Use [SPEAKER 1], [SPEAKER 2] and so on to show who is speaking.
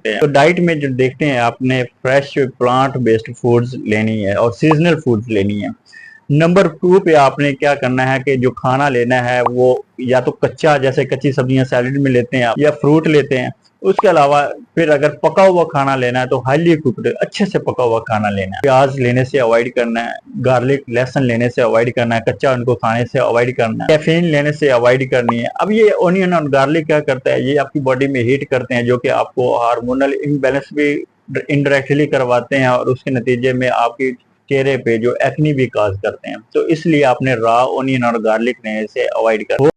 [SPEAKER 1] सकते हैं। तो डाइट में जो देखते हैं आपने फ्रेश प्लांट बेस्ड फूड्स लेनी है और सीजनल फूड्स लेनी है। नंबर 2 पे आपने क्या करना है कि जो खाना लेना है वो या तो कच्चा, जैसे कच्ची सब्जियां सैलेड में लेते हैं आप, या फ्रूट लेते हैं। उसके अलावा फिर अगर पका हुआ खाना लेना है तो हाईली कुक्ड, अच्छे से पका हुआ खाना लेना है। प्याज लेने से अवॉइड करना है, गार्लिक लहसुन लेने से अवॉइड करना है, कच्चा उनको खाने से अवॉइड करना है, कैफीन लेने से अवॉइड करनी है। अब ये ओनियन और गार्लिक क्या करता है, ये आपकी बॉडी में हीट करते हैं, जो कि आपको हार्मोनल इम्बैलेंस भी इनडायरेक्टली करवाते हैं और उसके नतीजे में आपकी चेहरे पे जो एक्नी भी काज करते हैं। तो इसलिए आपने रॉ ओनियन और गार्लिक लेने से अवॉइड कर।